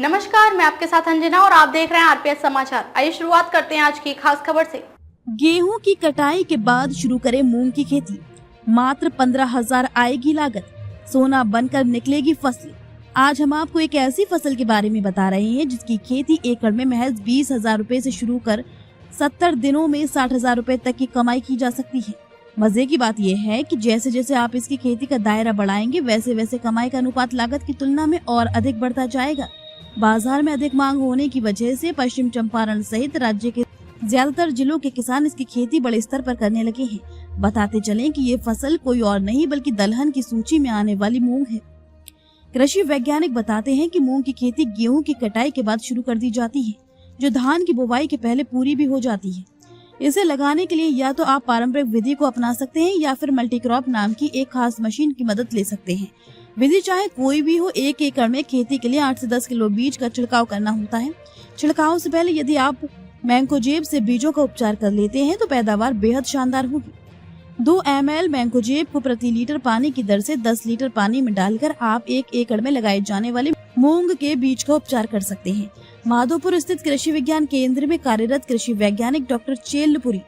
नमस्कार, मैं आपके साथ अंजना और आप देख रहे हैं आरपीएस समाचार। आइए शुरुआत करते हैं आज की खास खबर से। गेहूं की कटाई के बाद शुरू करें मूंग की खेती। मात्र 15,000 आएगी लागत, सोना बनकर निकलेगी फसल। आज हम आपको एक ऐसी फसल के बारे में बता रहे हैं जिसकी खेती एकड़ में महज 20,000 रूपए से शुरू कर 70 दिनों में 60,000 रूपए तक की कमाई की जा सकती है। मजे की बात यह है कि जैसे जैसे आप इसकी खेती का दायरा बढ़ाएंगे वैसे वैसे कमाई का अनुपात लागत की तुलना में और अधिक बढ़ता जाएगा। बाजार में अधिक मांग होने की वजह से पश्चिम चंपारण सहित राज्य के ज्यादातर जिलों के किसान इसकी खेती बड़े स्तर पर करने लगे हैं। बताते चलें कि ये फसल कोई और नहीं बल्कि दलहन की सूची में आने वाली मूंग है। कृषि वैज्ञानिक बताते हैं कि मूंग की खेती गेहूं की कटाई के बाद शुरू कर दी जाती है, जो धान की बुवाई के पहले पूरी भी हो जाती है। इसे लगाने के लिए या तो आप पारंपरिक विधि को अपना सकते हैं या फिर मल्टीक्रॉप नाम की एक खास मशीन की मदद ले सकते हैं। विधि चाहे कोई भी हो, 1 एकड़ में खेती के लिए 8 से 10 किलो बीज का छिड़काव करना होता है। छिड़काव से पहले यदि आप मैंकोजेब से बीजों का उपचार कर लेते हैं तो पैदावार बेहद शानदार होगी। 2 ml मैंकोजेब को प्रति लीटर पानी की दर से 10 लीटर पानी में डालकर आप 1 एकड़ में लगाए जाने वाले मूंग के बीज का उपचार कर सकते हैं। माधोपुर स्थित कृषि विज्ञान केंद्र में कार्यरत कृषि वैज्ञानिक डॉक्टर चेल्लपुरी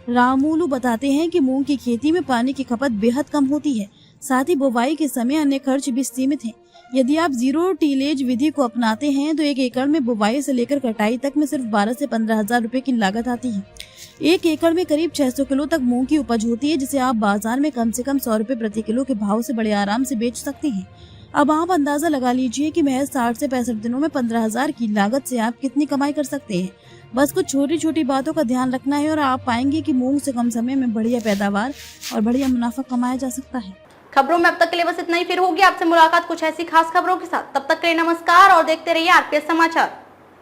रामुलू बताते हैं कि मूंग की खेती में पानी की खपत बेहद कम होती है, साथ ही बुवाई के समय अन्य खर्च भी सीमित हैं। यदि आप जीरो टीलेज विधि को अपनाते हैं तो 1 एकड़ में बुवाई से लेकर कटाई तक में सिर्फ 12 से 15,000 रूपए की लागत आती है। 1 एकड़ में करीब 600 किलो तक मूंग की उपज होती है, जिसे आप बाजार में कम से कम 100 रूपए प्रति किलो के भाव से बड़े आराम से बेच सकते हैं। अब आप अंदाजा लगा लीजिए कि महज 60 से 65 दिनों में 15,000 की लागत से आप कितनी कमाई कर सकते हैं। बस कुछ छोटी छोटी बातों का ध्यान रखना है और आप पाएंगे कि मूंग से कम समय में बढ़िया पैदावार और बढ़िया मुनाफा कमाया जा सकता है। खबरों में अब तक के लिए बस इतना ही। फिर होगी आपसे मुलाकात कुछ ऐसी खास खबरों के साथ। तब तक के लिए नमस्कार और देखते रहिए आरपीएस समाचार।